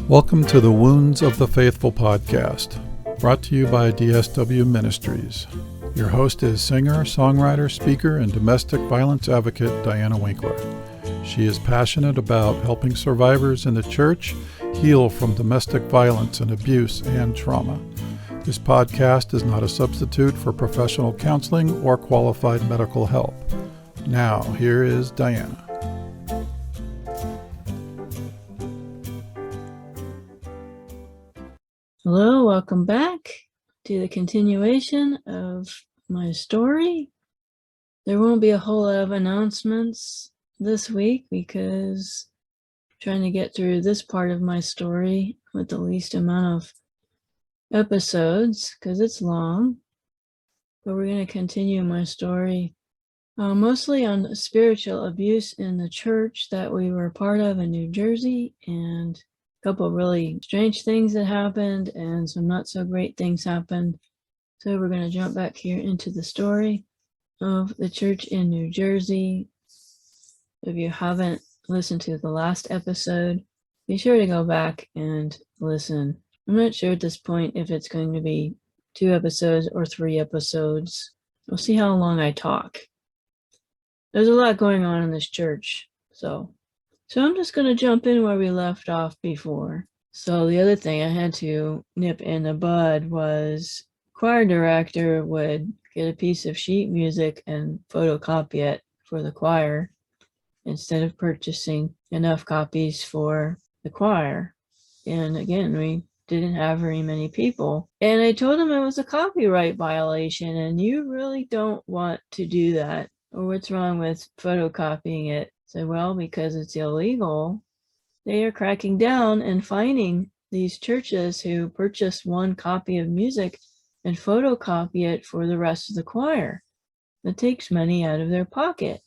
Welcome to the Wounds of the Faithful podcast, brought to you by DSW Ministries. Your host is singer, songwriter, speaker, and domestic violence advocate Diana Winkler. She is passionate about helping survivors in the church heal from domestic violence and abuse and trauma. This podcast is not a substitute for professional counseling or qualified medical help. Now, here is Diana. Hello, welcome back to the continuation of my story. There won't be a whole lot of announcements this week because I'm trying to get through this part of my story with the least amount of episodes because it's long. But we're going to continue my story mostly on spiritual abuse in the church that we were part of in New Jersey, and couple of really strange things that happened and some not so great things happened. So we're going to jump back here into the story of the church in New Jersey. If you haven't listened to the last episode, be sure to go back and listen. I'm not sure at this point if it's going to be 2 episodes or 3 episodes. We'll see how long I talk. There's a lot going on in this church, so I'm just going to jump in where we left off before. So the other thing I had to nip in the bud was choir director would get a piece of sheet music and photocopy it for the choir instead of purchasing enough copies for the choir. And again, we didn't have very many people. And I told him it was a copyright violation and you really don't want to do that. Or what's wrong with photocopying it? So, well, because it's illegal, they are cracking down and fining these churches who purchase one copy of music and photocopy it for the rest of the choir. That takes money out of their pocket.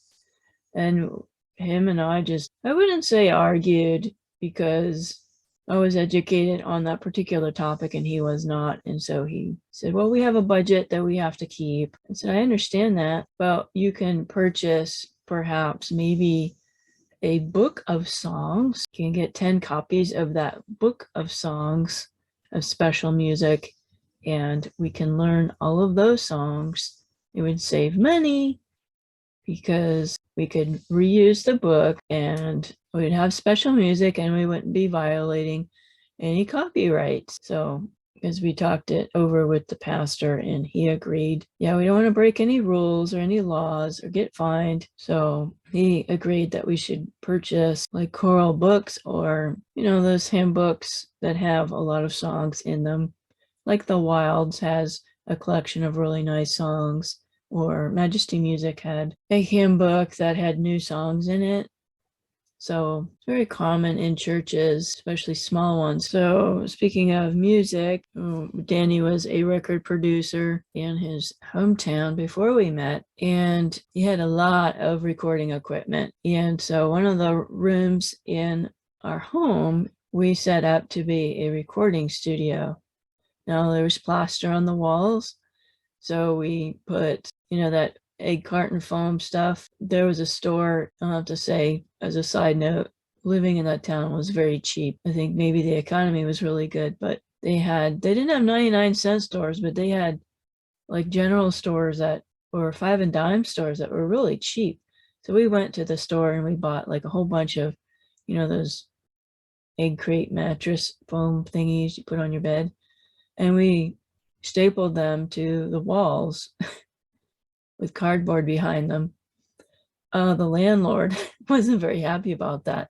And him and I wouldn't say argued, because I was educated on that particular topic and he was not. And so he said, well, we have a budget that we have to keep. I said, I understand that, but you can purchase perhaps maybe a book of songs. You can get 10 copies of that book of songs of special music, and we can learn all of those songs. It would save money because we could reuse the book and we'd have special music and we wouldn't be violating any copyrights. So, as we talked it over with the pastor and he agreed, yeah, we don't want to break any rules or any laws or get fined. So he agreed that we should purchase like choral books or, those hymn books that have a lot of songs in them. Like the Wilds has a collection of really nice songs, or Majesty Music had a hymn book that had new songs in it. So it's very common in churches, especially small ones. So speaking of music, Danny was a record producer in his hometown before we met, and he had a lot of recording equipment. And so one of the rooms in our home, we set up to be a recording studio. Now there was plaster on the walls, so we put, that egg carton foam stuff. There was a store, I'll have to say, as a side note, living in that town was very cheap. I think maybe the economy was really good, but they didn't have 99-cent stores, but they had like general stores or 5 and dime stores that were really cheap. So we went to the store and we bought like a whole bunch of, those egg crate mattress foam thingies you put on your bed. And we stapled them to the walls with cardboard behind them. The landlord wasn't very happy about that,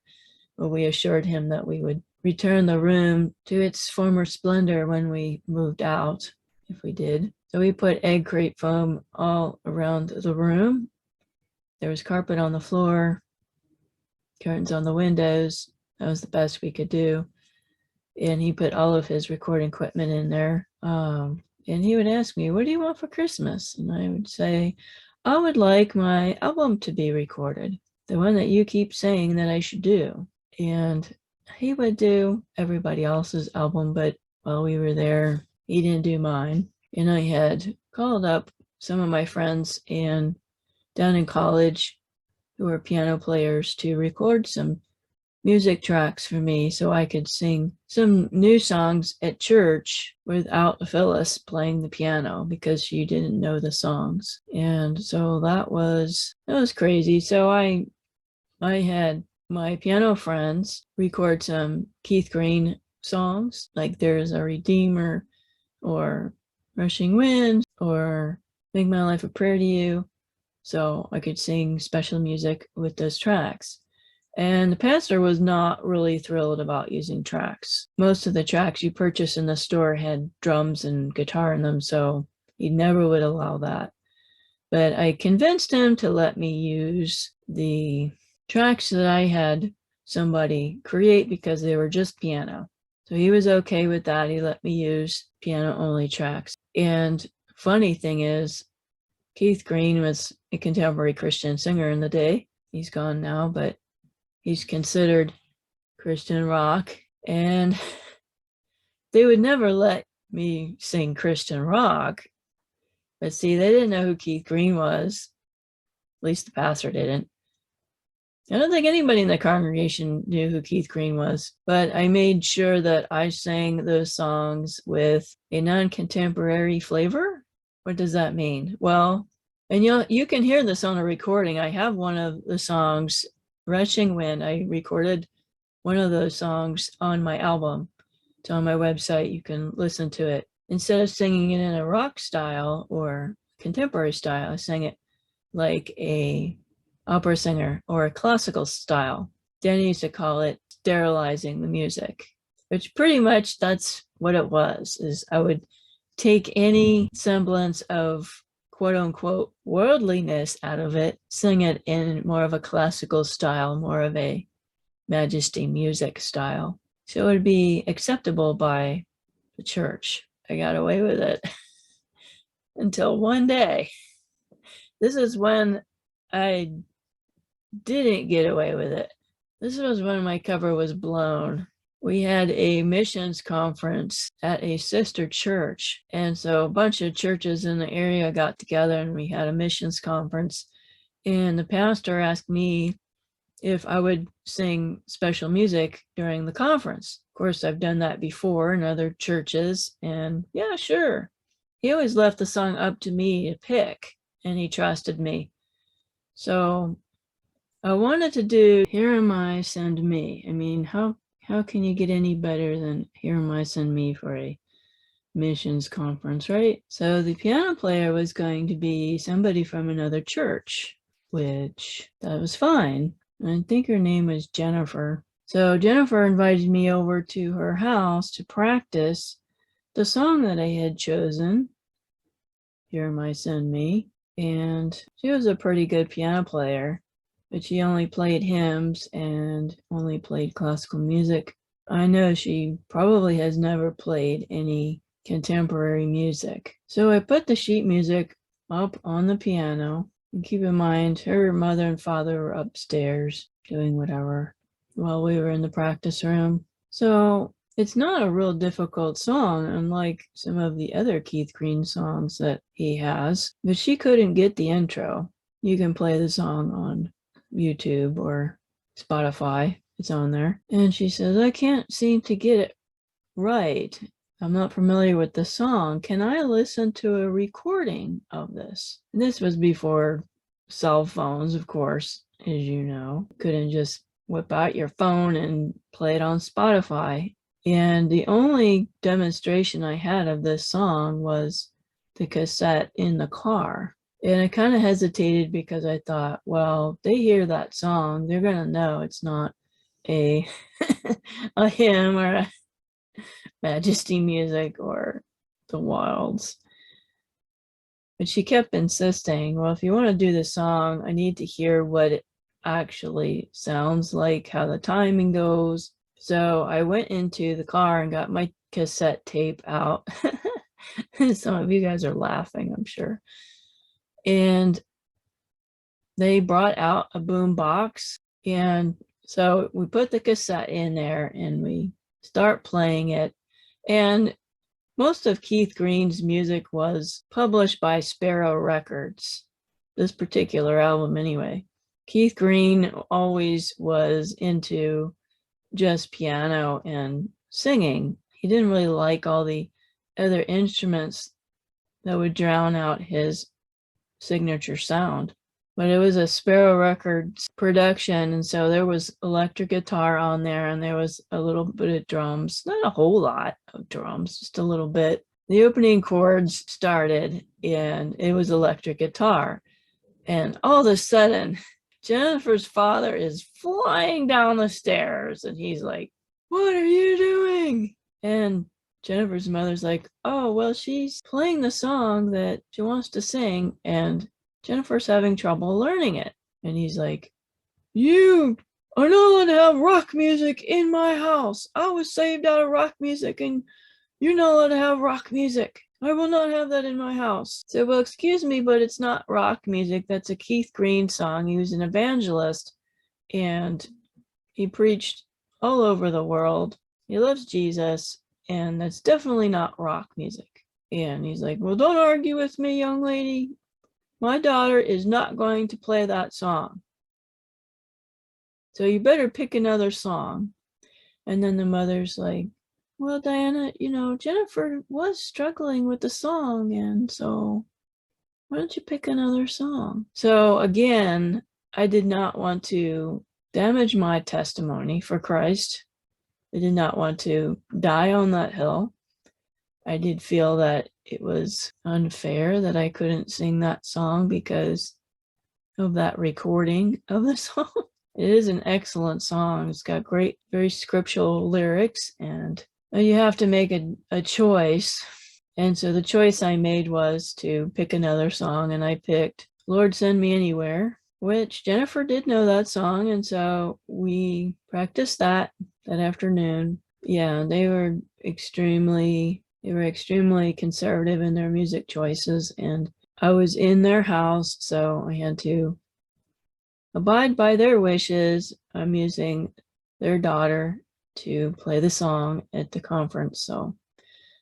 but we assured him that we would return the room to its former splendor when we moved out, if we did. So we put egg crate foam all around the room. There was carpet on the floor, curtains on the windows. That was the best we could do. And he put all of his recording equipment in there. And he would ask me, what do you want for Christmas? And I would say, I would like my album to be recorded, the one that you keep saying that I should do. And he would do everybody else's album, but while we were there, he didn't do mine. And I had called up some of my friends down in college who were piano players to record some music tracks for me so I could sing some new songs at church without Phyllis playing the piano because she didn't know the songs. And so that was crazy. So I had my piano friends record some Keith Green songs, like There's a Redeemer or Rushing Wind or Make My Life a Prayer to You. So I could sing special music with those tracks. And the pastor was not really thrilled about using tracks. Most of the tracks you purchase in the store had drums and guitar in them, so he never would allow that. But I convinced him to let me use the tracks that I had somebody create because they were just piano. So he was okay with that. He let me use piano-only tracks. And funny thing is, Keith Green was a contemporary Christian singer in the day. He's gone now, but he's considered Christian rock. And they would never let me sing Christian rock. But see, they didn't know who Keith Green was. At least the pastor didn't. I don't think anybody in the congregation knew who Keith Green was, but I made sure that I sang those songs with a non-contemporary flavor. What does that mean? Well, and you can hear this on a recording. I have one of the songs, Rushing Wind. I recorded one of those songs on my album. It's on my website. You can listen to it. Instead of singing it in a rock style or contemporary style, I sang it like a opera singer or a classical style. Danny used to call it sterilizing the music, which pretty much that's what it was, is I would take any semblance of quote unquote worldliness out of it, sing it in more of a classical style, more of a majesty music style. So it would be acceptable by the church. I got away with it until one day. This is when I didn't get away with it. This was when my cover was blown. We had a missions conference at a sister church. And so a bunch of churches in the area got together and we had a missions conference. And the pastor asked me if I would sing special music during the conference. Of course, I've done that before in other churches, and yeah, sure. He always left the song up to me to pick, and he trusted me. So I wanted to do Here Am I, Send Me. I mean, how can you get any better than Here Am I, Send Me for a missions conference, right? So the piano player was going to be somebody from another church, which that was fine. I think her name was Jennifer. So Jennifer invited me over to her house to practice the song that I had chosen, Here Am I, Send Me. And she was a pretty good piano player, but she only played hymns and only played classical music. I know she probably has never played any contemporary music. So I put the sheet music up on the piano. And keep in mind, her mother and father were upstairs doing whatever while we were in the practice room. So it's not a real difficult song, unlike some of the other Keith Green songs that he has. But she couldn't get the intro. You can play the song on YouTube or Spotify. It's on there. And she says, I can't seem to get it right. I'm not familiar with the song. Can I listen to a recording of this? And this was before cell phones, of course, as you know. Couldn't just whip out your phone and play it on Spotify. And the only demonstration I had of this song was the cassette in the car. And I kind of hesitated because I thought, well, they hear that song, they're going to know it's not a hymn or a majesty music or the wilds. But she kept insisting, well, if you want to do the song, I need to hear what it actually sounds like, how the timing goes. So I went into the car and got my cassette tape out. Some of you guys are laughing, I'm sure. And they brought out a boom box. And so we put the cassette in there and we start playing it. And most of Keith Green's music was published by Sparrow Records, this particular album anyway. Keith Green always was into just piano and singing. He didn't really like all the other instruments that would drown out his signature sound. But it was a Sparrow Records production, and so there was electric guitar on there, and there was a little bit of drums, not a whole lot of drums, just a little bit. The opening chords started, and it was electric guitar. And all of a sudden, Jennifer's father is flying down the stairs, and he's like, "What are you doing?" And Jennifer's mother's like, "Oh, well, she's playing the song that she wants to sing, and Jennifer's having trouble learning it." And he's like, "You are not allowed to have rock music in my house. I was saved out of rock music, and you're not allowed to have rock music. I will not have that in my house." So, well, excuse me, but it's not rock music. That's a Keith Green song. He was an evangelist, and he preached all over the world. He loves Jesus, and that's definitely not rock music. And he's like, "Well, don't argue with me, young lady. My daughter is not going to play that song. So you better pick another song." And then the mother's like, "Well, Diana, Jennifer was struggling with the song, and so why don't you pick another song?" So again, I did not want to damage my testimony for Christ. I did not want to die on that hill. I did feel that it was unfair that I couldn't sing that song because of that recording of the song. It is an excellent song. It's got great, very scriptural lyrics, and you have to make a choice. And so the choice I made was to pick another song, and I picked "Lord Send Me Anywhere," which Jennifer did know that song, and so we practiced that afternoon. Yeah, they were extremely conservative in their music choices, and I was in their house, so I had to abide by their wishes. I'm using their daughter to play the song at the conference, so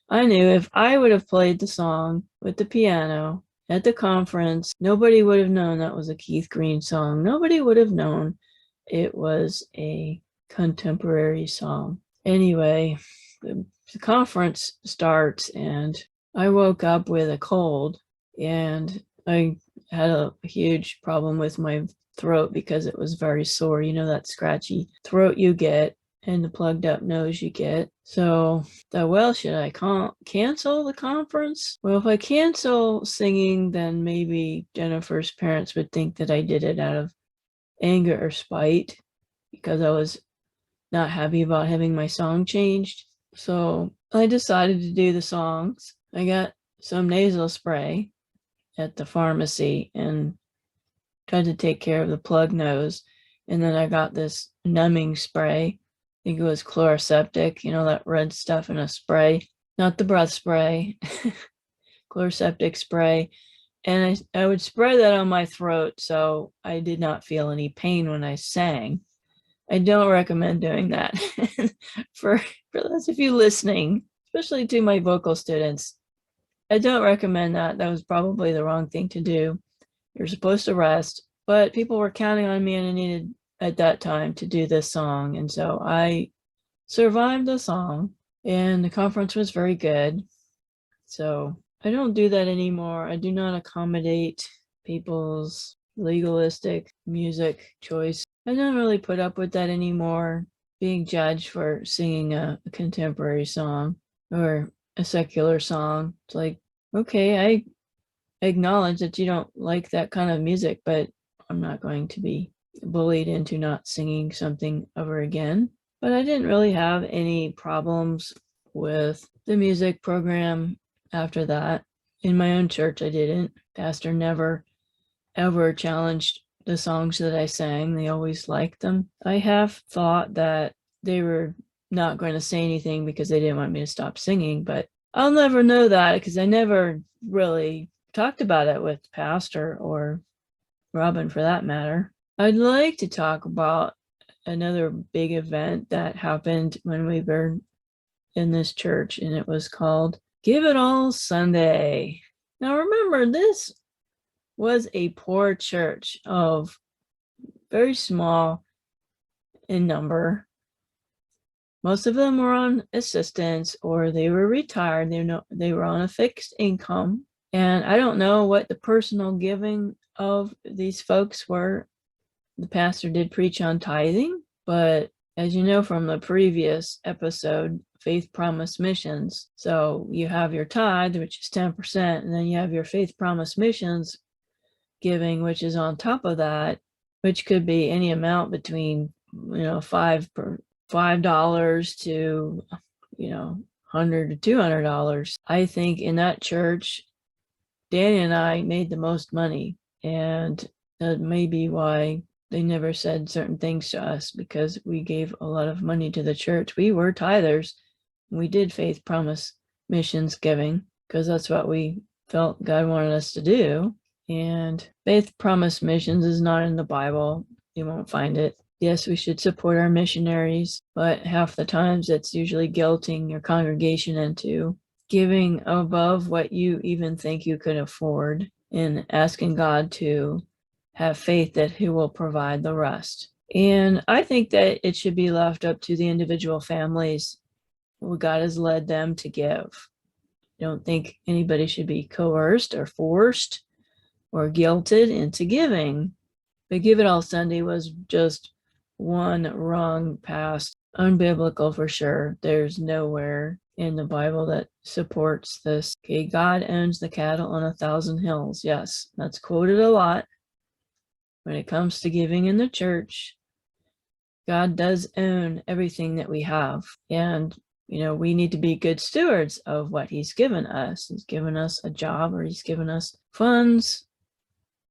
I knew if I would have played the song with the piano at the conference, nobody would have known that was a Keith Green song. Nobody would have known it was a contemporary song. Anyway, the conference starts, and I woke up with a cold, and I had a huge problem with my throat because it was very sore. That scratchy throat you get and the plugged up nose you get. So thought, well, should I cancel the conference? Well, if I cancel singing, then maybe Jennifer's parents would think that I did it out of anger or spite because I was not happy about having my song changed. So I decided to do the songs. I got some nasal spray at the pharmacy and tried to take care of the plug nose. And then I got this numbing spray. I think it was chloroseptic, that red stuff in a spray, not the breath spray, chloroseptic spray. And I would spray that on my throat, so I did not feel any pain when I sang. I don't recommend doing that for those of you listening, especially to my vocal students. I don't recommend that. That was probably the wrong thing to do. You're supposed to rest, but people were counting on me, and I needed at that time to do this song. And so I survived the song, and the conference was very good. So I don't do that anymore. I do not accommodate people's legalistic music choice. I don't really put up with that anymore, being judged for singing a contemporary song or a secular song. It's like, okay, I acknowledge that you don't like that kind of music, but I'm not going to be bullied into not singing something ever again. But I didn't really have any problems with the music program after that. In my own church, I didn't. Pastor never, ever challenged the songs that I sang. They always liked them. I have thought that they were not going to say anything because they didn't want me to stop singing, but I'll never know that because I never really talked about it with Pastor or Robin for that matter. I'd like to talk about another big event that happened when we were in this church, and it was called Give It All Sunday. Now remember, this was a poor church of very small in number, Most of them were on assistance or they were retired. They were on a fixed income. And I don't know what the personal giving of these folks were. The pastor did preach on tithing, but as you know from the previous episode, Faith Promise Missions. So you have your tithe, which is 10%, and then you have your Faith Promise Missions giving, which is on top of that, which could be any amount between, $5 to, $100 to $200. I think in that church, Danny and I made the most money, and that may be why they never said certain things to us, because we gave a lot of money to the church. We were tithers. We did Faith Promise Missions giving because that's what we felt God wanted us to do. And Faith Promise Missions is not in the Bible. You won't find it. Yes, we should support our missionaries, but half the times it's usually guilting your congregation into giving above what you even think you could afford and asking God to have faith that He will provide the rest. And I think that it should be left up to the individual families what God has led them to give. I don't think anybody should be coerced or forced or guilted into giving. But Give It All Sunday was just one wrong path, unbiblical for sure. There's nowhere in the Bible that supports this. Okay, God owns the cattle on 1,000 hills. Yes, that's quoted a lot. When it comes to giving in the church, God does own everything that we have. And, we need to be good stewards of what He's given us. He's given us a job or He's given us funds.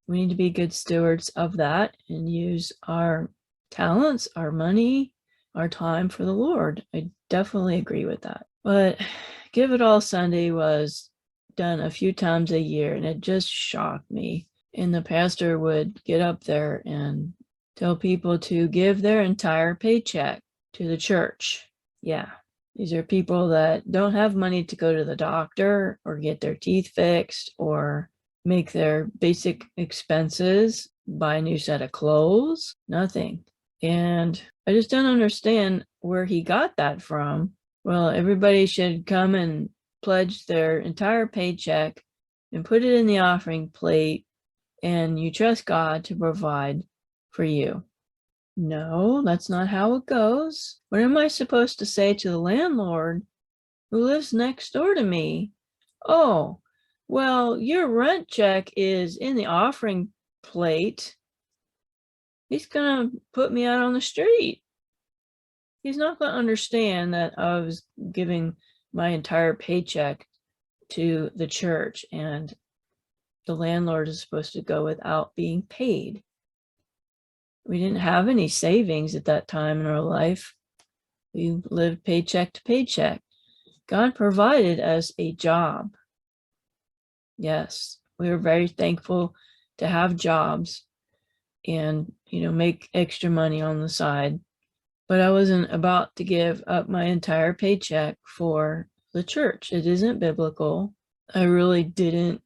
We need to be good stewards of that and use our talents, our money, our time for the Lord. I definitely agree with that. But Give It All Sunday was done a few times a year, and it just shocked me. And the pastor would get up there and tell people to give their entire paycheck to the church. Yeah, these are people that don't have money to go to the doctor or get their teeth fixed or make their basic expenses, buy a new set of clothes, nothing. And I just don't understand where he got that from. Well, everybody should come and pledge their entire paycheck and put it in the offering plate, and you trust God to provide for you. No, that's not how it goes. What am I supposed to say to the landlord who lives next door to me? Oh, well, your rent check is in the offering plate. He's going to put me out on the street. He's not going to understand that I was giving my entire paycheck to the church and the landlord is supposed to go without being paid. We didn't have any savings at that time in our life. We lived paycheck to paycheck. God provided us a job. Yes, we were very thankful to have jobs and, make extra money on the side. But I wasn't about to give up my entire paycheck for the church. It isn't biblical. I really didn't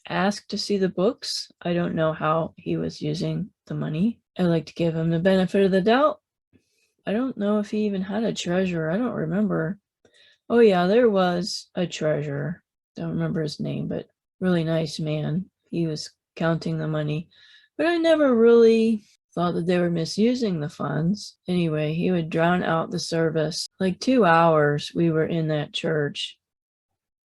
ask to see the books. I don't know how he was using the money. I like to give him the benefit of the doubt. I don't know if he even had a treasurer. I don't remember. Oh yeah, there was a treasurer. Don't remember his name, but really nice man. He was counting the money. But I never really thought that they were misusing the funds. Anyway, he would drown out the service. Like 2 hours we were in that church,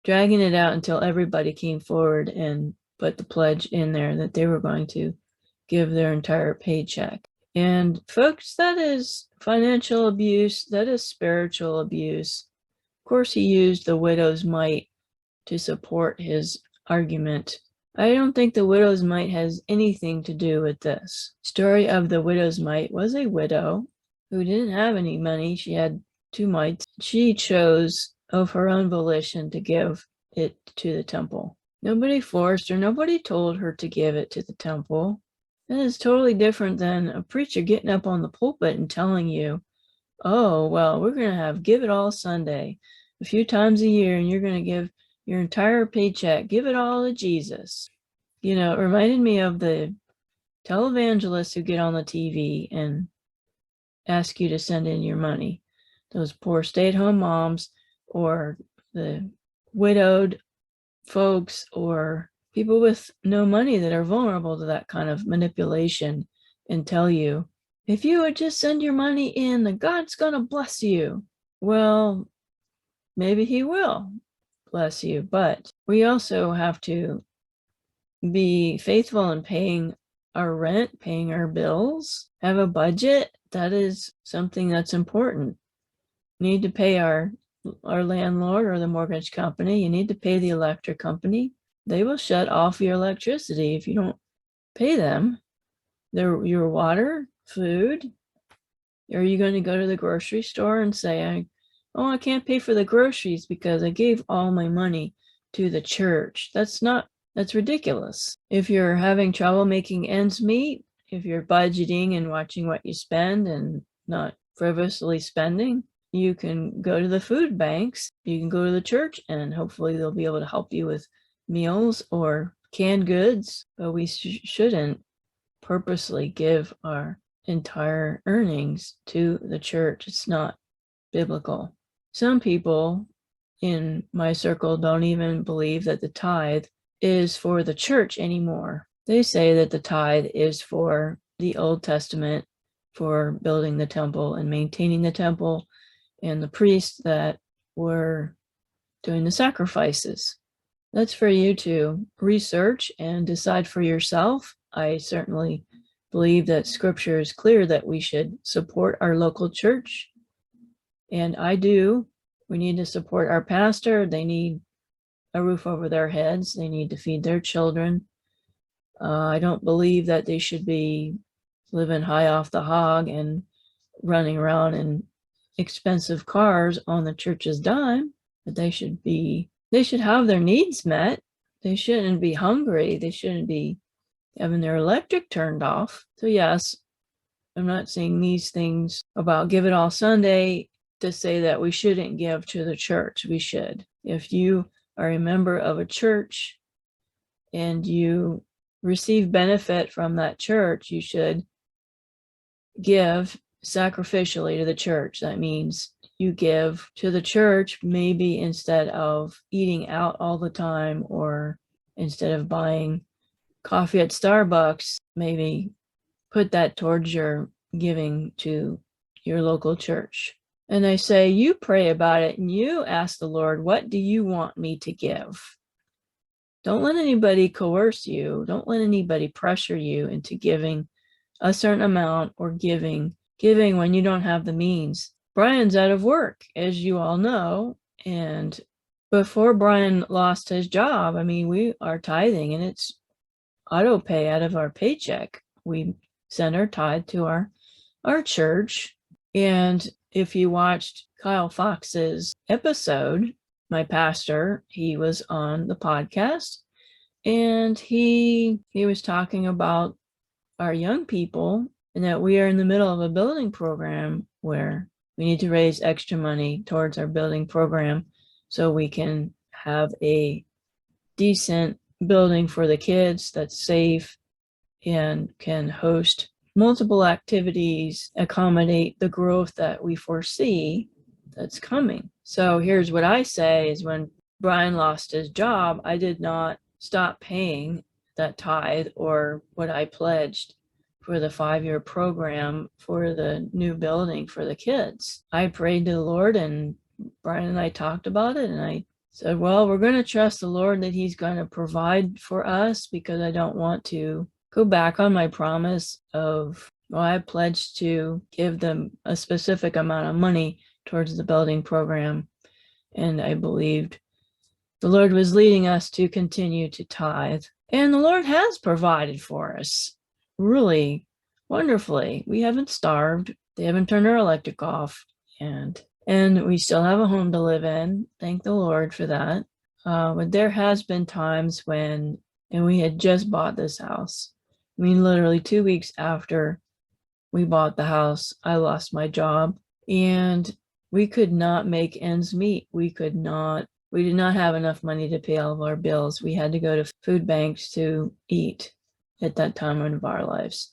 dragging it out until everybody came forward and put the pledge in there that they were going to give their entire paycheck. And folks, that is financial abuse. That is spiritual abuse. Of course, he used the widow's mite to support his argument. I don't think the widow's mite has anything to do with this. Story of the widow's mite was a widow who didn't have any money. She had 2 mites. She chose of her own volition to give it to the temple. Nobody forced her. Nobody told her to give it to the temple. That is totally different than a preacher getting up on the pulpit and telling you, oh, well, we're going to have Give It All Sunday a few times a year, and you're going to give your entire paycheck, give it all to Jesus. It reminded me of the televangelists who get on the TV and ask you to send in your money. those poor stay-at-home moms or the widowed folks or people with no money that are vulnerable to that kind of manipulation and tell you, if you would just send your money in, then God's going to bless you. Well, maybe he will bless you, but we also have to be faithful in paying our rent, paying our bills, have a budget. That is something that's important. You need to pay our landlord or the mortgage company. You need to pay the electric company. They will shut off your electricity if you don't pay them. Your water, food. Are you going to go to the grocery store and say, I can't pay for the groceries because I gave all my money to the church? That's ridiculous. If you're having trouble making ends meet, if you're budgeting and watching what you spend and not frivolously spending, you can go to the food banks, you can go to the church, and hopefully they'll be able to help you with meals or canned goods. But we shouldn't purposely give our entire earnings to the church. It's not biblical. Some people in my circle don't even believe that the tithe is for the church anymore. They say that the tithe is for the Old Testament, for building the temple and maintaining the temple, and the priests that were doing the sacrifices. That's for you to research and decide for yourself. I certainly believe that scripture is clear that we should support our local church. And I do. We need to support our pastor. They need a roof over their heads. They need to feed their children. I don't believe that they should be living high off the hog and running around in expensive cars on the church's dime. But they should have their needs met. They shouldn't be hungry. They shouldn't be having their electric turned off. So yes, I'm not saying these things about Give It All Sunday to say that we shouldn't give to the church. We should. If you are a member of a church and you receive benefit from that church, you should give sacrificially to the church. That means you give to the church maybe instead of eating out all the time, or instead of buying coffee at Starbucks, maybe put that towards your giving to your local church. And I say, you pray about it and you ask the Lord, what do you want me to give? Don't let anybody coerce you. Don't let anybody pressure you into giving a certain amount or giving when you don't have the means. Brian's out of work, as you all know. And before Brian lost his job, we are tithing and it's auto pay out of our paycheck. We send our tithe to our church. And if you watched Kyle Fox's episode, my pastor, he was on the podcast and he was talking about our young people and that we are in the middle of a building program where we need to raise extra money towards our building program so we can have a decent building for the kids that's safe and can host multiple activities, accommodate the growth that we foresee that's coming. So here's what I say is when Brian lost his job, I did not stop paying that tithe or what I pledged for the 5-year program for the new building for the kids. I prayed to the Lord and Brian and I talked about it and I said, well, we're going to trust the Lord that he's going to provide for us because I don't want to go back on my promise of, well, I pledged to give them a specific amount of money towards the building program. And I believed the Lord was leading us to continue to tithe. And the Lord has provided for us really wonderfully. We haven't starved. They haven't turned our electric off. And we still have a home to live in. Thank the Lord for that. But there has been times when, and we had just bought this house. Literally 2 weeks after we bought the house, I lost my job and we could not make ends meet. We did not have enough money to pay all of our bills. We had to go to food banks to eat at that time of our lives.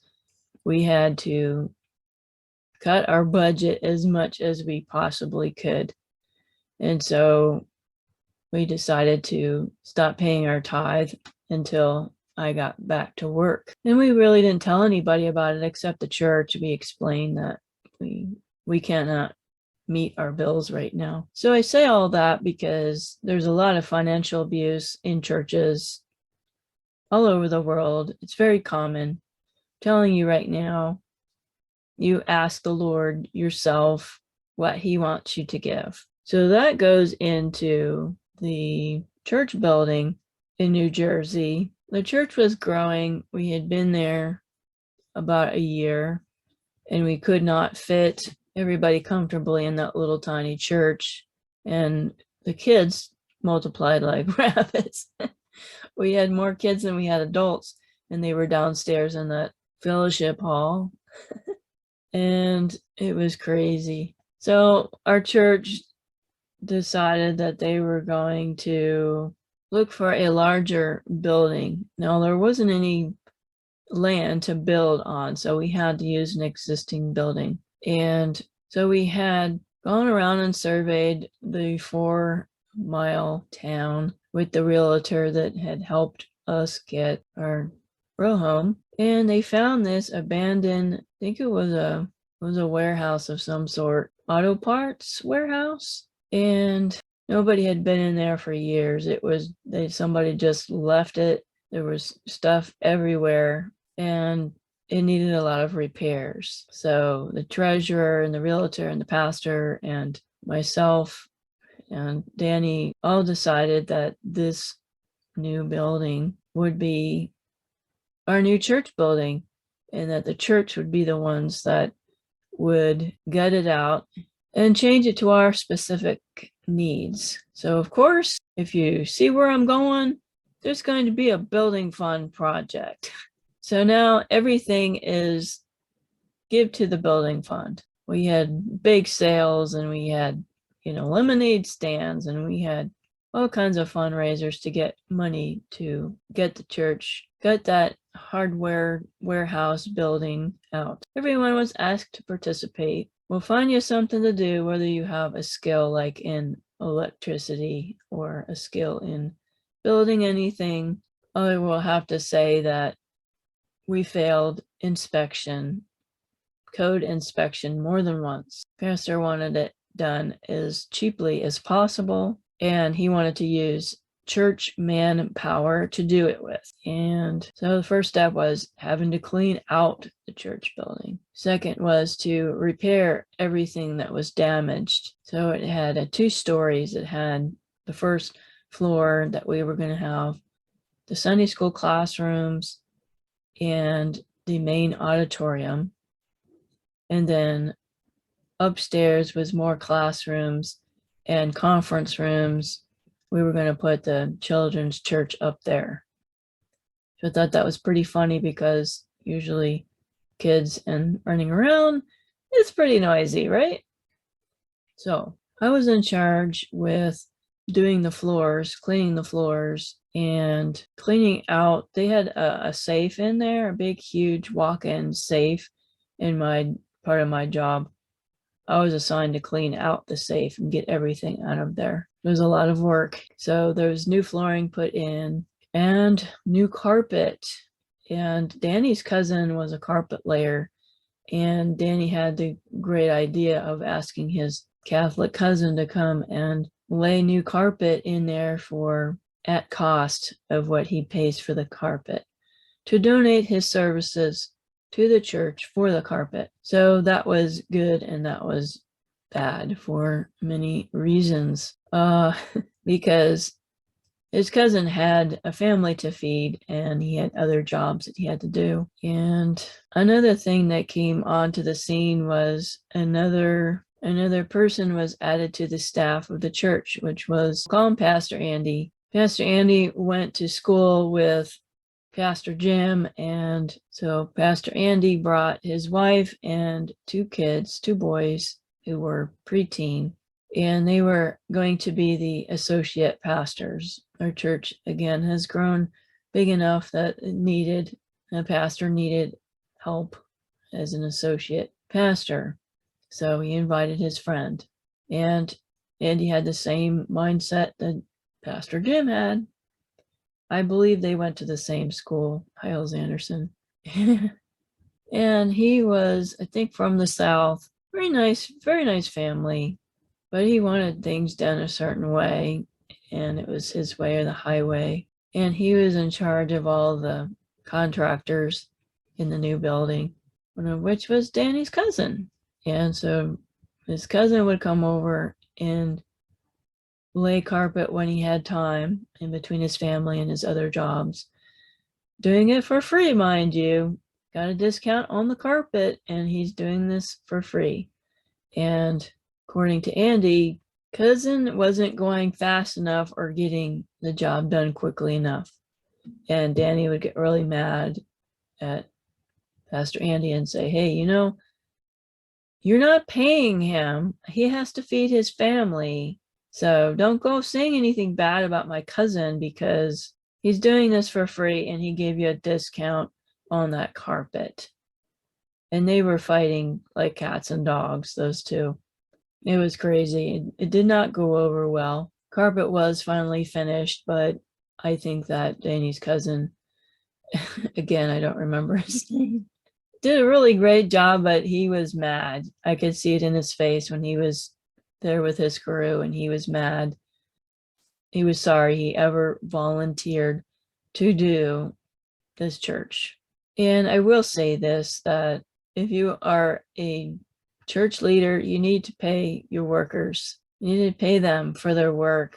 We had to cut our budget as much as we possibly could. And so we decided to stop paying our tithe until I got back to work. And we really didn't tell anybody about it except the church. We explained that we cannot meet our bills right now. So I say all that because there's a lot of financial abuse in churches all over the world. It's very common. I'm telling you right now, you ask the Lord yourself what he wants you to give. So that goes into the church building in New Jersey. The church was growing. We had been there about a year, and we could not fit everybody comfortably in that little tiny church. And the kids multiplied like rabbits. We had more kids than we had adults, and they were downstairs in that fellowship hall. And it was crazy. So our church decided that they were going to look for a larger building. Now, there wasn't any land to build on, so we had to use an existing building. And so we had gone around and surveyed the 4-mile town with the realtor that had helped us get our row home. And they found this abandoned, I think it was a warehouse of some sort, auto parts warehouse. And nobody had been in there for years. Somebody just left it. There was stuff everywhere, and it needed a lot of repairs. So the treasurer and the realtor and the pastor and myself and Danny all decided that this new building would be our new church building, and that the church would be the ones that would gut it out and change it to our specific needs. So of course, if you see where I'm going, there's going to be a building fund project. So now everything is give to the building fund. We had big sales, and we had, lemonade stands, and we had all kinds of fundraisers to get money to get the church, get that hardware warehouse building out. Everyone was asked to participate. We'll find you something to do, whether you have a skill like in electricity or a skill in building anything. I will have to say that we failed code inspection more than once. Pastor wanted it done as cheaply as possible, and he wanted to use church manpower to do it with. And so the first step was having to clean out the church building. Second was to repair everything that was damaged. So it had 2 stories. It had the first floor that we were going to have the Sunday school classrooms and the main auditorium. And then upstairs was more classrooms and conference rooms. We were going to put the children's church up there. So I thought that was pretty funny, because usually kids and running around, it's pretty noisy, right? So I was in charge with doing the floors, cleaning the floors, and cleaning out. They had a safe in there, a big, huge walk-in safe. In my part of my job, I was assigned to clean out the safe and get everything out of there. It was a lot of work. So there was new flooring put in and new carpet. And Danny's cousin was a carpet layer. And Danny had the great idea of asking his Catholic cousin to come and lay new carpet in there at cost of what he pays for the carpet, to donate his services to the church for the carpet. So that was good, and that was bad for many reasons, because his cousin had a family to feed, and he had other jobs that he had to do. And another thing that came onto the scene was another person was added to the staff of the church, which was called Pastor Andy. Pastor Andy went to school with Pastor Jim, and so Pastor Andy brought his wife and 2 kids, 2 boys who were preteen, and they were going to be the associate pastors. Our church, again, has grown big enough that a pastor needed help as an associate pastor. So he invited his friend, and Andy had the same mindset that Pastor Jim had. I believe they went to the same school, Hyles Anderson. And he was, I think, from the South. Very nice family. But he wanted things done a certain way, and it was his way or the highway. And he was in charge of all the contractors in the new building, one of which was Danny's cousin. And so his cousin would come over and lay carpet when he had time in between his family and his other jobs. Doing it for free, mind you. Got a discount on the carpet, and he's doing this for free. And according to Andy, cousin wasn't going fast enough or getting the job done quickly enough. And Danny would get really mad at Pastor Andy and say, hey, you're not paying him. He has to feed his family. So don't go saying anything bad about my cousin because he's doing this for free and he gave you a discount on that carpet. And they were fighting like cats and dogs, those two. It was crazy. It did not go over well. Carpet was finally finished, but I think that Danny's cousin, again, I don't remember his name, did a really great job, but he was mad. I could see it in his face when he was there with his crew, and he was mad. He was sorry he ever volunteered to do this church. And I will say this, that if you are a church leader, you need to pay your workers. You need to pay them for their work.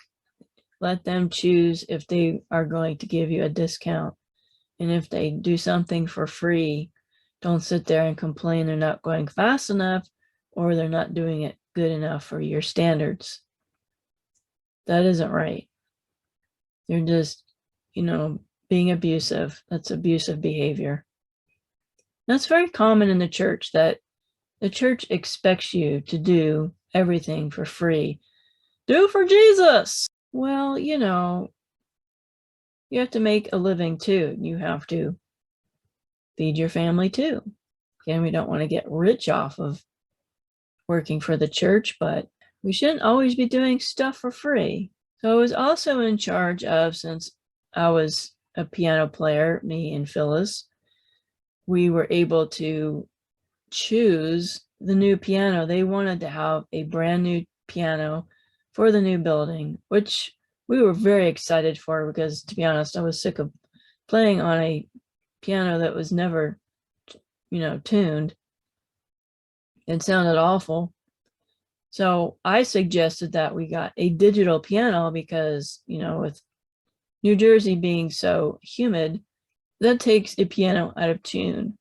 Let them choose if they are going to give you a discount. And if they do something for free, don't sit there and complain they're not going fast enough or they're not doing it good enough for your standards. That isn't right. They're just, being abusive. That's abusive behavior. That's very common in the church, that the church expects you to do everything for free. Do for Jesus. Well, you have to make a living too. You have to feed your family too. Again, we don't want to get rich off of working for the church, but we shouldn't always be doing stuff for free. So I was also in charge of, since I was a piano player, me and Phyllis, we were able to choose the new piano. They wanted to have a brand new piano for the new building, which we were very excited for because, to be honest, I was sick of playing on a piano that was never, tuned. It sounded awful. So I suggested that we got a digital piano because, with New Jersey being so humid, that takes a piano out of tune.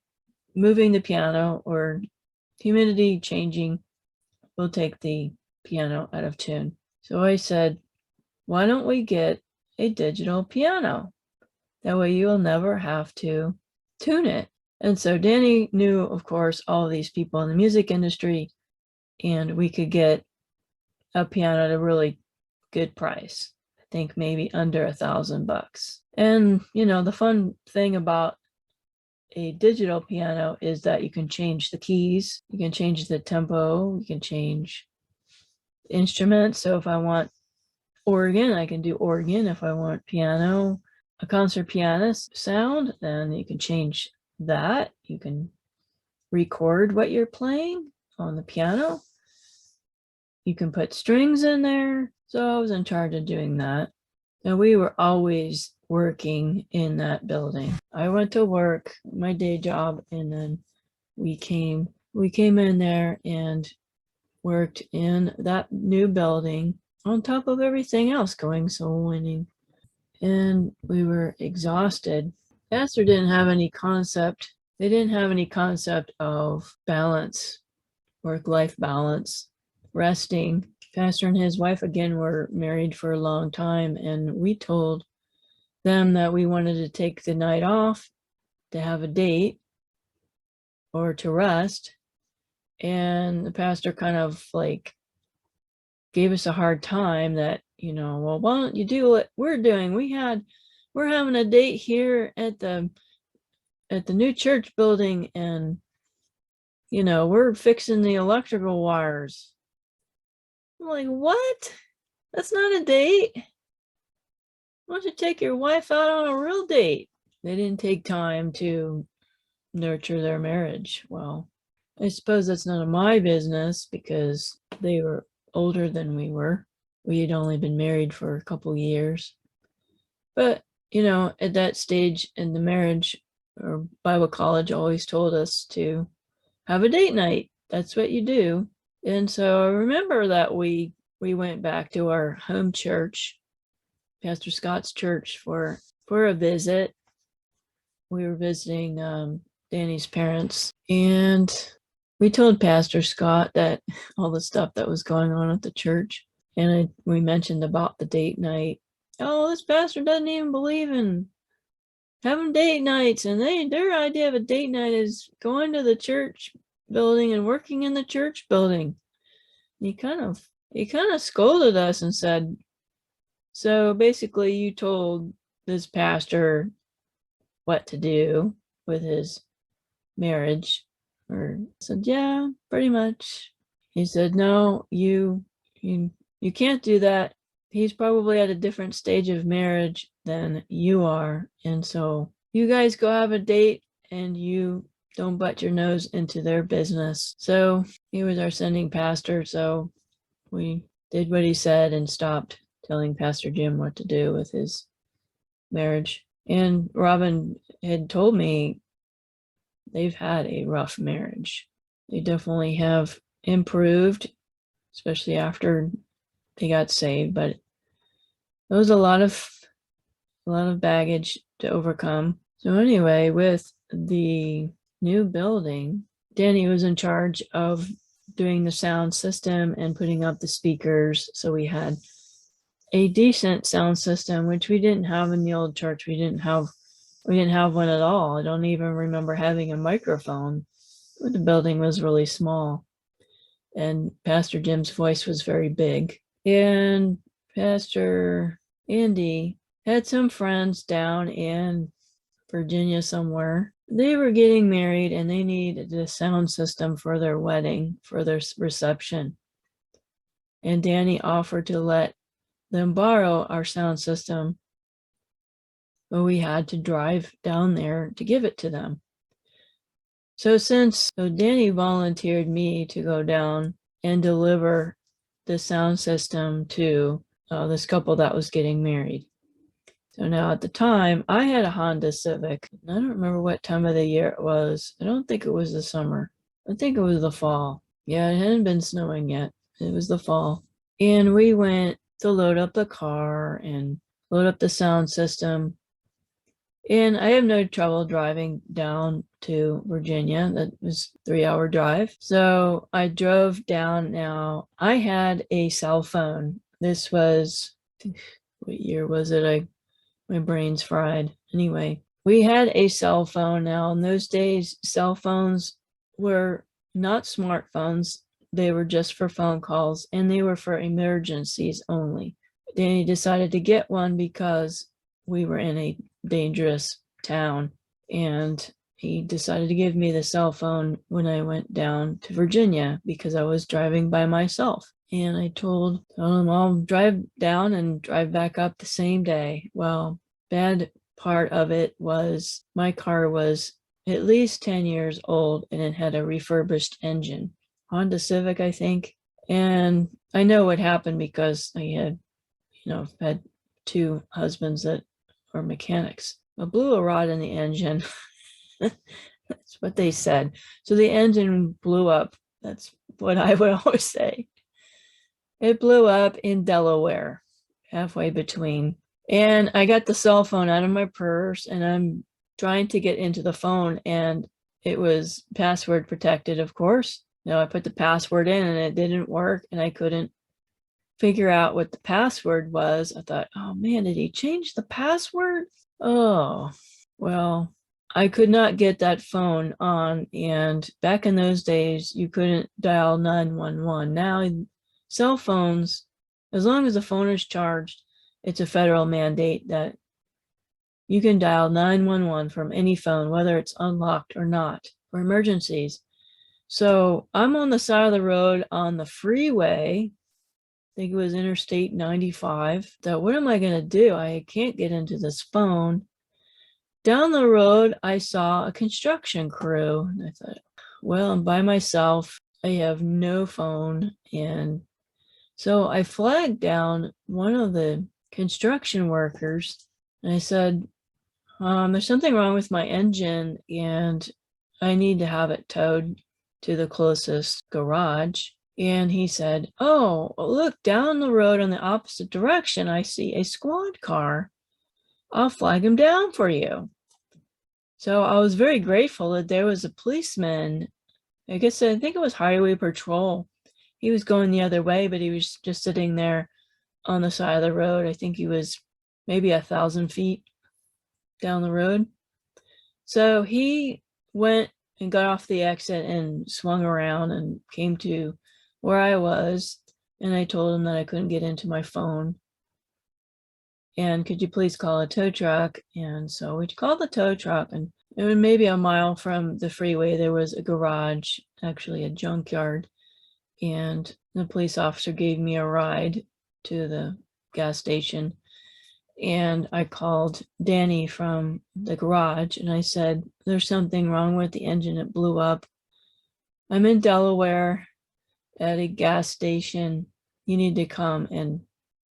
Moving the piano or humidity changing will take the piano out of tune. So I said, why don't we get a digital piano? That way you'll never have to tune it. And so Danny knew, of course, all of these people in the music industry, and we could get a piano at a really good price. I think maybe under $1,000. And, the fun thing about a digital piano is that you can change the keys, you can change the tempo, you can change instruments. So if I want organ, I can do organ. If I want piano, a concert pianist sound, then you can change that. You can record what you're playing on the piano. You can put strings in there. So I was in charge of doing that. And we were always working in that building. I went to work, my day job, and then we came in there and worked in that new building on top of everything else going soul winning. And we were exhausted. Pastor didn't have any concept. They didn't have any concept of balance, work-life balance, resting. Pastor and his wife, again, were married for a long time, and we told them that we wanted to take the night off to have a date or to rest. And the pastor kind of gave us a hard time that, well, why don't you do what we're doing? We're having a date here at the new church building, and we're fixing the electrical wires. I'm like, what? That's not a date. Why don't you take your wife out on a real date? They didn't take time to nurture their marriage. Well, I suppose that's none of my business because they were older than we were. We had only been married for a couple years. But, at that stage in the marriage, or Bible college always told us to have a date night. That's what you do. And so I remember that we went back to our home church, Pastor Scott's church, for a visit. We were visiting Danny's parents, and we told Pastor Scott that all the stuff that was going on at the church, and we mentioned about the date night. Oh, this pastor doesn't even believe in having date nights, and their idea of a date night is going to the church building and working in the church building. He kind of scolded us and said, so basically you told this pastor what to do with his marriage. Or said, yeah, pretty much. He said, no, you can't do that. He's probably at a different stage of marriage than you are. And so you guys go have a date and you don't butt your nose into their business. So he was our sending pastor. So we did what he said and stopped telling Pastor Jim what to do with his marriage. And Robin had told me they've had a rough marriage. They definitely have improved, especially after they got saved, but it was a lot of baggage to overcome. So anyway, with the new building, Danny was in charge of doing the sound system and putting up the speakers. So we had a decent sound system, which we didn't have in the old church. We didn't have one at all. I don't even remember having a microphone. The building was really small, and Pastor Jim's voice was very big. And Pastor Andy had some friends down in Virginia somewhere. They were getting married and they needed a sound system for their wedding, for their reception. And Danny offered to let them borrow our sound system, but we had to drive down there to give it to them. So Danny volunteered me to go down and deliver the sound system to this couple that was getting married. So now at the time, I had a Honda Civic. I don't remember what time of the year it was. I don't think it was the summer. I think it was the fall. Yeah, it hadn't been snowing yet. It was the fall. And we went to load up the car and load up the sound system. And I have no trouble driving down to Virginia. That was a 3-hour drive. So I drove down. Now, I had a cell phone. This was, what year was it? My brain's fried. Anyway, we had a cell phone. Now, in those days, cell phones were not smartphones. They were just for phone calls, and they were for emergencies only. Danny decided to get one because we were in a dangerous town, and he decided to give me the cell phone when I went down to Virginia because I was driving by myself. And I told him I'll drive down and drive back up the same day. Well, bad part of it was my car was at least 10 years old and it had a refurbished engine. Honda Civic, I think. And I know what happened because I had, had 2 husbands that were mechanics. I blew a rod in the engine. That's what they said. So the engine blew up. That's what I would always say. It blew up in Delaware, halfway between. And I got the cell phone out of my purse and I'm trying to get into the phone, and it was password protected, of course. I put the password in and it didn't work, and I couldn't figure out what the password was. I thought, oh man, did he change the password? Oh, well, I could not get that phone on. And back in those days, you couldn't dial 911. Now, cell phones, as long as the phone is charged, it's a federal mandate that you can dial 911 from any phone, whether it's unlocked or not, for emergencies. So I'm on the side of the road on the freeway. I think it was Interstate 95. So what am I going to do? I can't get into this phone. Down the road, I saw a construction crew. And I thought, well, I'm by myself. I have no phone. And so I flagged down one of the construction workers. And I said, there's something wrong with my engine and I need to have it towed to the closest garage. And he said, oh, look, down the road on the opposite direction, I see a squad car. I'll flag him down for you. So I was very grateful that there was a policeman. I think it was Highway Patrol. He was going the other way, but he was just sitting there on the side of the road. I think he was maybe 1,000 feet down the road. So he went and got off the exit and swung around and came to where I was. And I told him that I couldn't get into my phone. And could you please call a tow truck? And so we called the tow truck, and it was maybe a mile from the freeway. There was a garage, actually a junkyard. And the police officer gave me a ride to the gas station. And I called Danny from the garage and I said, there's something wrong with the engine. It blew up. I'm in Delaware at a gas station. You need to come and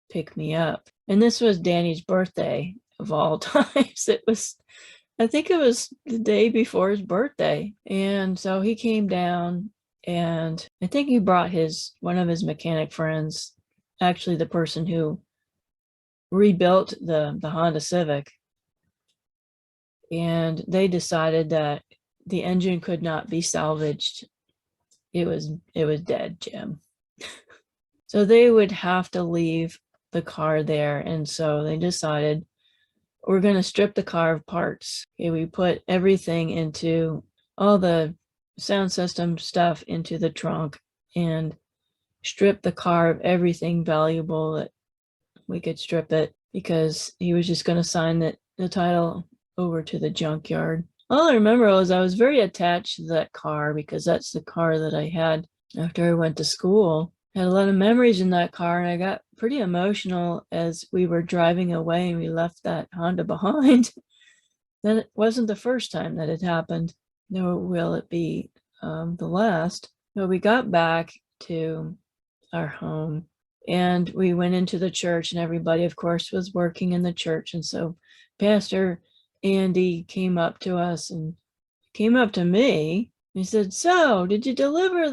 pick me up. And this was Danny's birthday of all times. I think it was the day before his birthday. And so he came down and I think he brought one of his mechanic friends, actually the person who rebuilt the Honda Civic, and they decided that the engine could not be salvaged. It was dead, Jim. So they would have to leave the car there, and so they decided we're going to strip the car of parts. Okay, we put everything into all the sound system stuff into the trunk and strip the car of everything valuable that we could strip it, because he was just going to sign the title over to the junkyard. All I remember was I was very attached to that car because that's the car that I had after I went to school. I had a lot of memories in that car, and I got pretty emotional as we were driving away and we left that Honda behind. Then it wasn't the first time that it happened, nor will it be the last. But we got back to our home and we went into the church, and everybody, of course, was working in the church. And so Pastor Andy came up to us and came up to me. He said, so did you deliver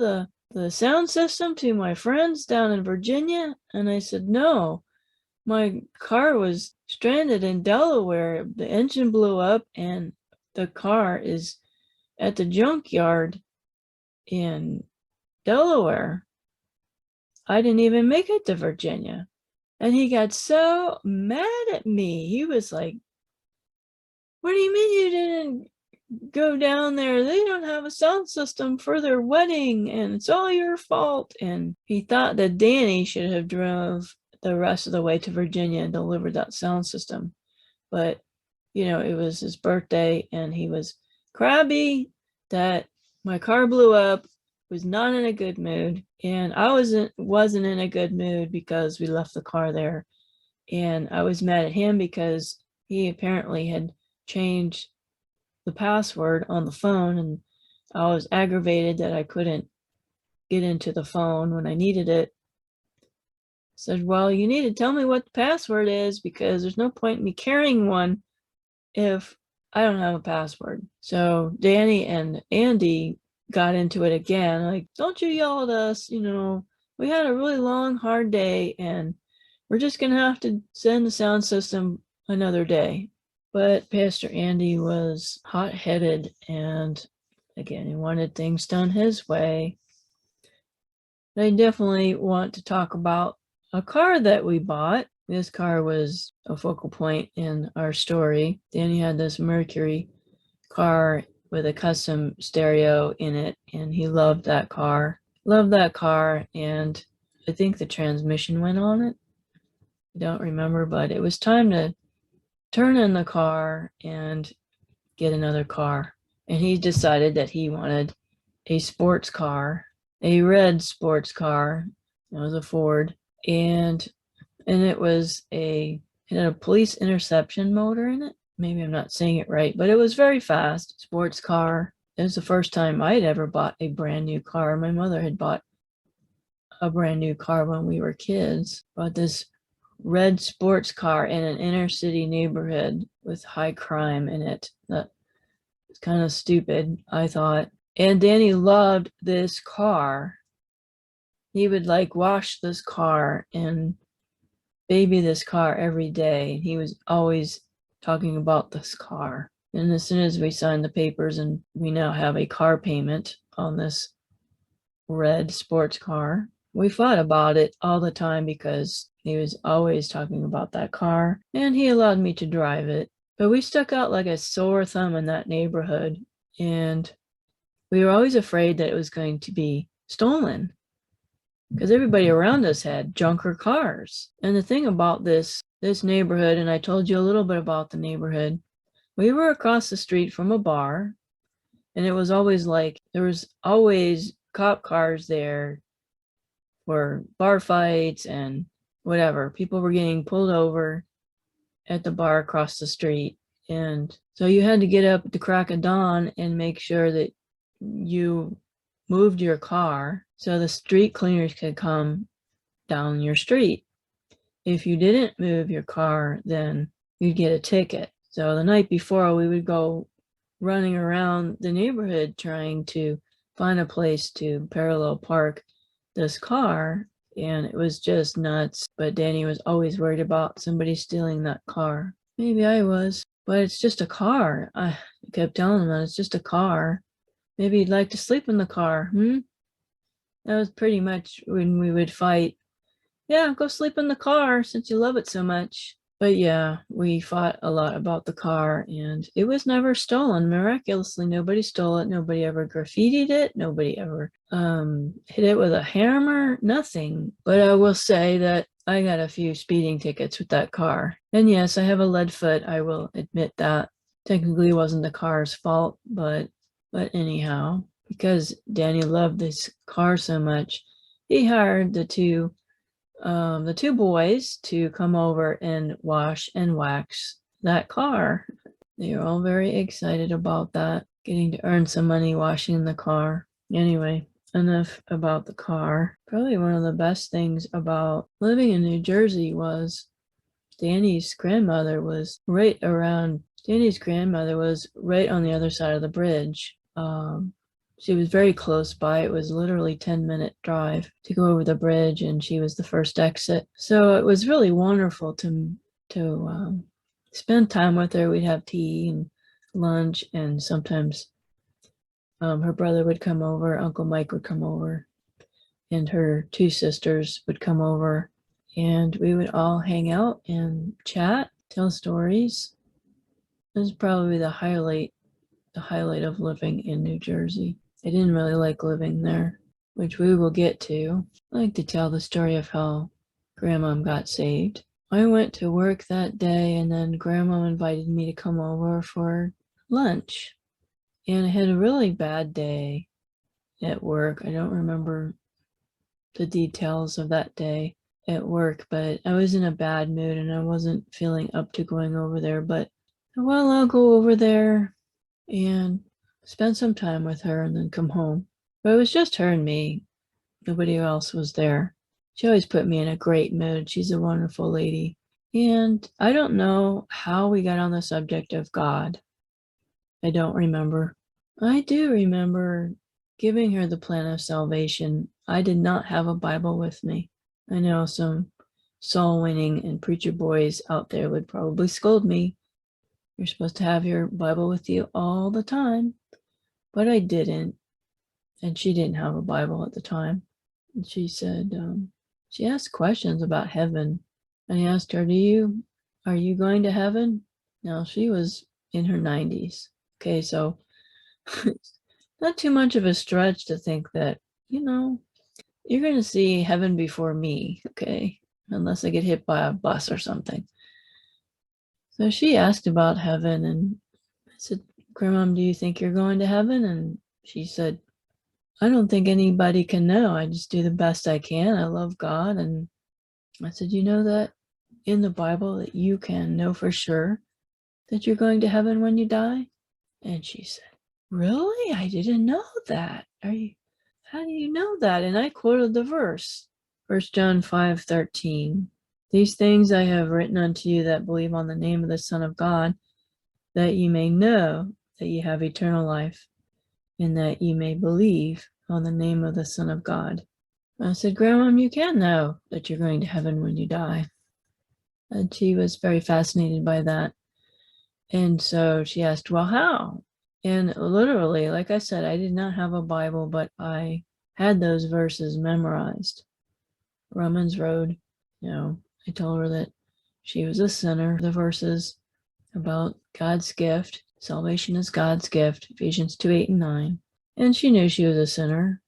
the sound system to my friends down in Virginia? And I said, no, my car was stranded in Delaware. The engine blew up and the car is at the junkyard in Delaware. I didn't even make it to Virginia. And he got so mad at me. He was like, what do you mean you didn't go down there? They don't have a sound system for their wedding and it's all your fault. And he thought that Danny should have drove the rest of the way to Virginia and delivered that sound system. But, it was his birthday and he was crabby that my car blew up, was not in a good mood. And I wasn't in a good mood because we left the car there. And I was mad at him because he apparently had changed the password on the phone, and I was aggravated that I couldn't get into the phone when I needed it. I said, well, you need to tell me what the password is, because there's no point in me carrying one if I don't have a password. So Danny and Andy got into it again, like, don't you yell at us, we had a really long, hard day and we're just gonna have to send the sound system another day. But Pastor Andy was hot-headed, and again, he wanted things done his way. I definitely want to talk about a car that we bought. This car was a focal point in our story. Danny had this Mercury car with a custom stereo in it, and he loved that car. And I think the transmission went on it. I don't remember, but it was time to turn in the car and get another car. And he decided that he wanted a sports car, a red sports car. It was a Ford, and it had a police interception motor in it. Maybe I'm not saying it right, but it was very fast. Sports car. It was the first time I'd ever bought a brand new car. My mother had bought a brand new car when we were kids, but this red sports car in an inner city neighborhood with high crime in it. That was kind of stupid, I thought. And Danny loved this car. He would like wash this car and baby this car every day. He was always talking about this car. And as soon as we signed the papers and we now have a car payment on this red sports car, we fought about it all the time because he was always talking about that car and he allowed me to drive it. But we stuck out like a sore thumb in that neighborhood, and we were always afraid that it was going to be stolen because everybody around us had junker cars. And the thing about this neighborhood, and I told you a little bit about the neighborhood, we were across the street from a bar, and it was always like there was always cop cars there for bar fights and whatever. People were getting pulled over at the bar across the street. And so you had to get up at the crack of dawn and make sure that you moved your car so the street cleaners could come down your street. If you didn't move your car, then you'd get a ticket. So the night before, we would go running around the neighborhood trying to find a place to parallel park this car, and it was just nuts. But Danny was always worried about somebody stealing that car. Maybe I was, but it's just a car. I kept telling him that it's just a car. Maybe you'd like to sleep in the car. That was pretty much when we would fight. Yeah, go sleep in the car since you love it so much. But yeah, we fought a lot about the car, and it was never stolen. Miraculously, nobody stole it. Nobody ever graffitied it. Nobody ever hit it with a hammer. Nothing. But I will say that I got a few speeding tickets with that car. And yes, I have a lead foot. I will admit that. Technically, it wasn't the car's fault, but anyhow, because Danny loved this car so much, he hired the two boys to come over and wash and wax that car. They were all very excited about that, getting to earn some money washing the car. Anyway, enough about the car. Probably one of the best things about living in New Jersey was Danny's grandmother was right on the other side of the bridge. She was very close by. It was literally 10-minute drive to go over the bridge, and she was the first exit. So it was really wonderful to spend time with her. We'd have tea and lunch, and sometimes her brother would come over, Uncle Mike would come over, and her two sisters would come over, and we would all hang out and chat, tell stories. It was probably the highlight of living in New Jersey. I didn't really like living there, which we will get to. I like to tell the story of how Grandma got saved. I went to work that day, and then Grandma invited me to come over for lunch. And I had a really bad day at work. I don't remember the details of that day at work, but I was in a bad mood and I wasn't feeling up to going over there. But, well, I'll go over there and spend some time with her and then come home. But it was just her and me. Nobody else was there. She always put me in a great mood. She's a wonderful lady. And I don't know how we got on the subject of God. I don't remember. I do remember giving her the plan of salvation. I did not have a Bible with me. I know some soul winning and preacher boys out there would probably scold me. You're supposed to have your Bible with you all the time. But I didn't. And she didn't have a Bible at the time. And she said, she asked questions about heaven. I asked her, are you going to heaven? Now, she was in her 90s. Okay, so not too much of a stretch to think that, you're going to see heaven before me, okay? Unless I get hit by a bus or something. So she asked about heaven, and I said, Grandma, do you think you're going to heaven? And she said, I don't think anybody can know. I just do the best I can. I love God. And I said, you know that in the Bible that you can know for sure that you're going to heaven when you die? And she said, really? I didn't know that. How do you know that? And I quoted the verse, 1 John 5:13. These things I have written unto you that believe on the name of the Son of God, that ye may know that ye have eternal life, and that ye may believe on the name of the Son of God. I said, Grandma, you can know that you're going to heaven when you die. And she was very fascinated by that. And so she asked, well, how? And literally, like I said, I did not have a Bible, but I had those verses memorized. Romans Road, I told her that she was a sinner. The verses about God's gift, salvation is God's gift, Ephesians 2:8 and 9. And she knew she was a sinner.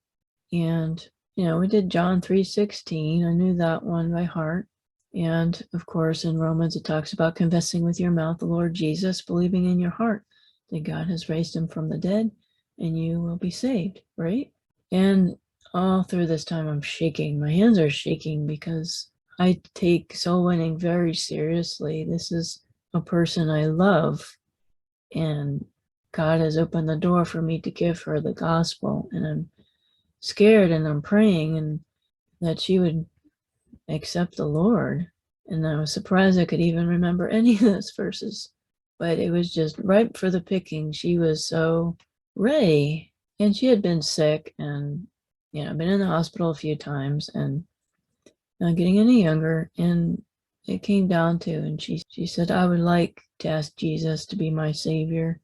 And, we did John 3:16. I knew that one by heart. And of course, in Romans, it talks about confessing with your mouth the Lord Jesus, believing in your heart that God has raised him from the dead, and you will be saved, right? And all through this time, I'm shaking. My hands are shaking because I take soul winning very seriously. This is a person I love, and God has opened the door for me to give her the gospel, and I'm scared and I'm praying and that she would accept the Lord. And I was surprised I could even remember any of those verses, but it was just ripe for the picking. She was so ready, and she had been sick and been in the hospital a few times and not getting any younger. And it came down to, and she said, I would like to ask Jesus to be my savior.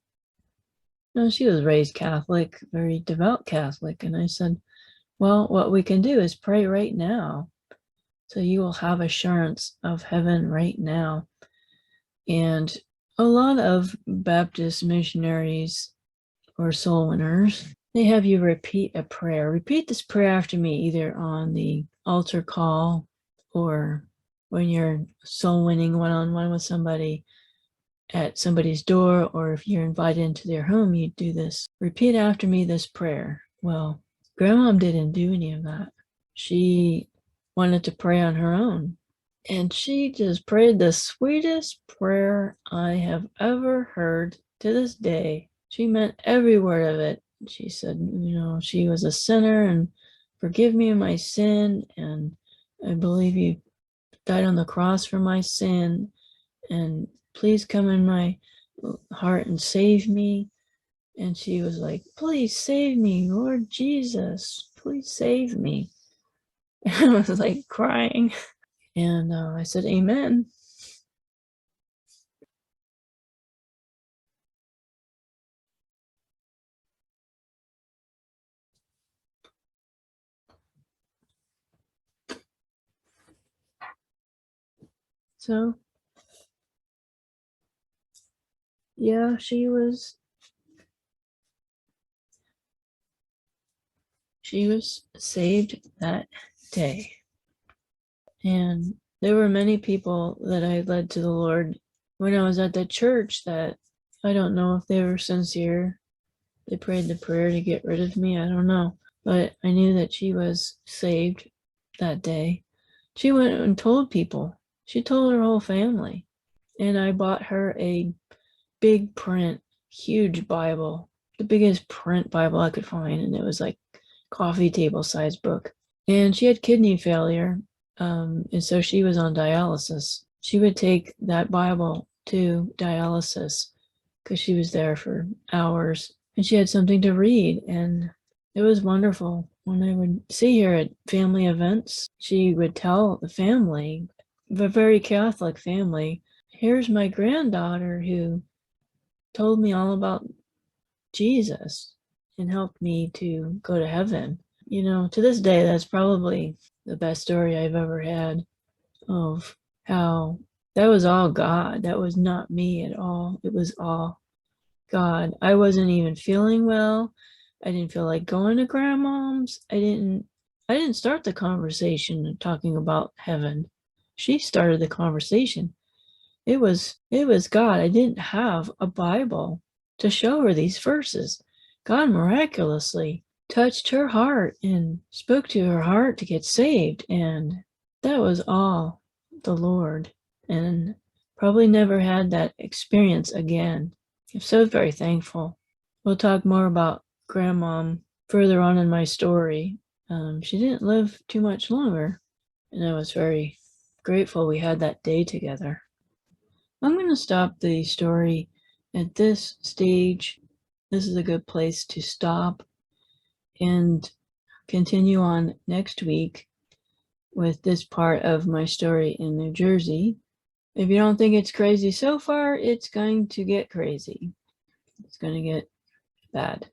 She was raised Catholic, very devout Catholic. And I said, well, what we can do is pray right now. So you will have assurance of heaven right now. And a lot of Baptist missionaries or soul winners, they have you repeat a prayer. Repeat this prayer after me, either on the altar call or when you're soul winning one-on-one with somebody at somebody's door, or if you're invited into their home, you do this. Repeat after me this prayer. Well, Grandma didn't do any of that. She wanted to pray on her own. And she just prayed the sweetest prayer I have ever heard to this day. She meant every word of it. She said, she was a sinner and forgive me of my sin. And I believe you died on the cross for my sin. And please come in my heart and save me. And she was like, please save me, Lord Jesus, please save me. And I was like crying. And I said, amen. So, yeah, she was saved that day. And there were many people that I led to the Lord when I was at the church that I don't know if they were sincere. They prayed the prayer to get rid of me. I don't know. But I knew that she was saved that day. She went and told people. She told her whole family. And I bought her a big print, huge Bible, the biggest print Bible I could find. And it was like coffee table size book. And she had kidney failure. And so she was on dialysis. She would take that Bible to dialysis because she was there for hours, and she had something to read. And it was wonderful. When I would see her at family events, she would tell the family, a very Catholic family, here's my granddaughter who told me all about Jesus and helped me to go to heaven. To this day, that's probably the best story I've ever had of how that was all God. That was not me at all. It was all God. I wasn't even feeling well. I didn't feel like going to grandmom's. I didn't start the conversation talking about heaven. She started the conversation. It was God. I didn't have a Bible to show her these verses. God miraculously touched her heart and spoke to her heart to get saved. And that was all the Lord. And probably never had that experience again. I'm so very thankful. We'll talk more about Grandmom further on in my story. She didn't live too much longer, and I was very grateful we had that day together. I'm going to stop the story at this stage. This is a good place to stop and continue on next week with this part of my story in New Jersey. If you don't think it's crazy so far, it's going to get crazy. It's going to get bad.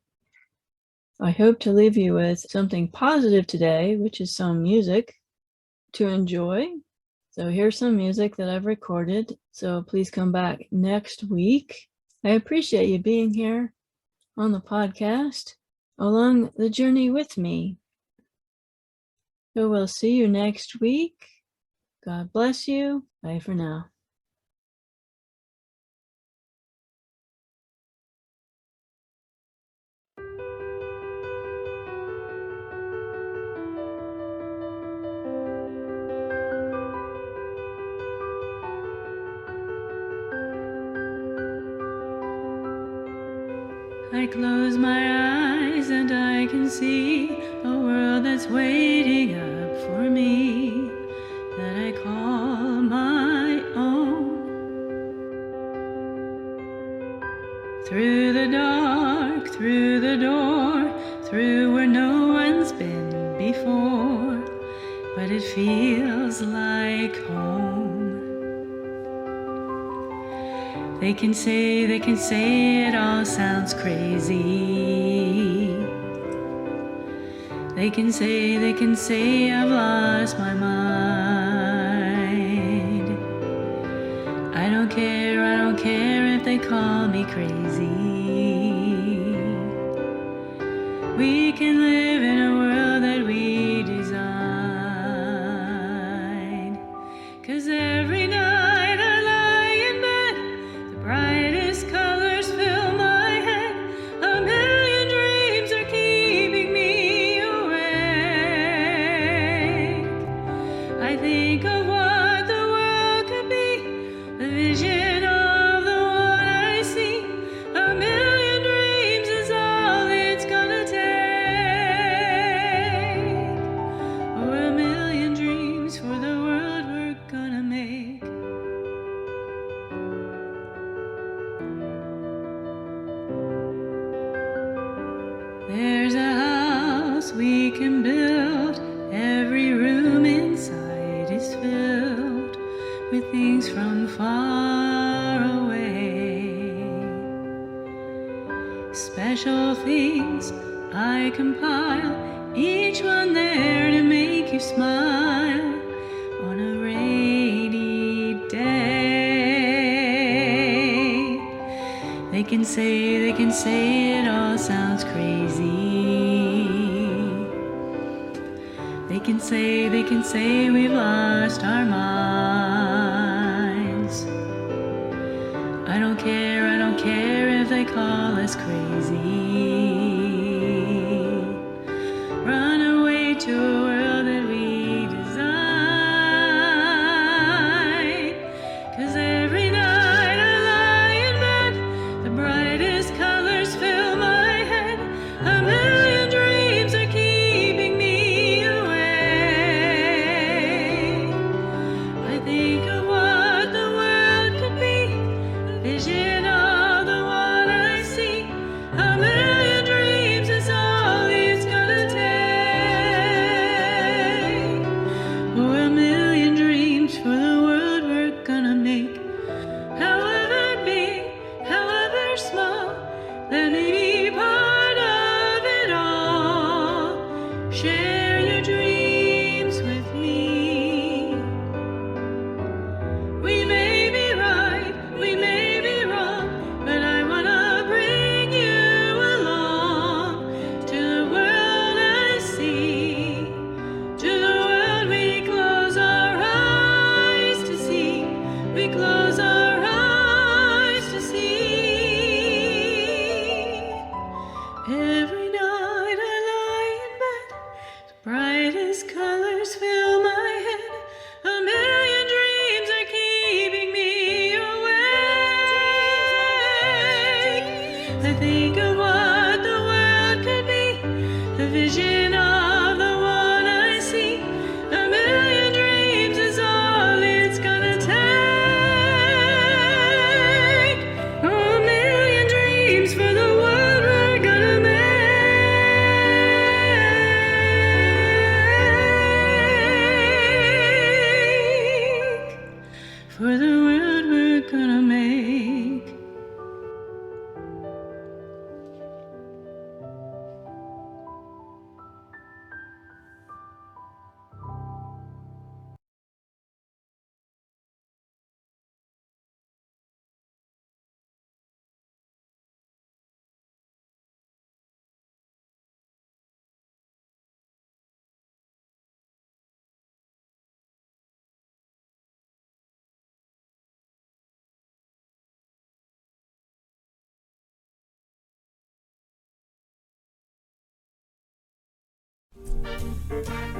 I hope to leave you with something positive today, which is some music to enjoy. So here's some music that I've recorded. So please come back next week. I appreciate you being here on the podcast along the journey with me. So we'll see you next week. God bless you. Bye for now. I close my eyes and I can see a world that's waiting up for me, that I call my own. Through the dark, through the door, through where no one's been before, but it feels like home. They can say it all sounds crazy. They can say I've lost my mind. I don't care if they call me crazy. We can live in a world that we design. 'Cause every night I lie in bed, the brightest colors fill my head. A million dreams are keeping me awake. I think of what the world could be, the vision of the one I see. A million dreams is all it's gonna take. Oh, a million dreams for the world we're gonna make. There's a house we can build. Every room inside is filled with things from far away. Special things I compile, each one there to make you smile on a rainy day. They can say it all sounds crazy. They can say we've lost our minds. I don't care if they call us crazy. Run away to a world that we design. 'Cause every night I lie in bed, the brightest colors fill my head. A million dreams are keeping me awake. I think of what the world could be, a vision of the one I see. A million dreams is all it's gonna take. Oh, a million dreams for the world we're gonna make. However big, however small, let me be part of it all. Share your dreams with me. We may be right, we may be wrong, but I wanna bring you along to the world I see, to the world we close our eyes to see. We close our eyes to see. Every night I lie for the world we're gonna make.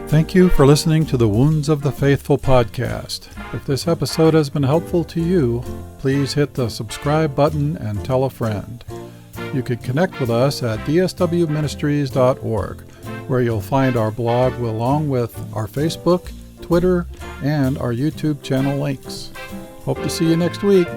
Thank you for listening to the Wounds of the Faithful podcast. If this episode has been helpful to you, please hit the subscribe button and tell a friend. You can connect with us at dswministries.org, where you'll find our blog along with our Facebook, Twitter, and our YouTube channel links. Hope to see you next week.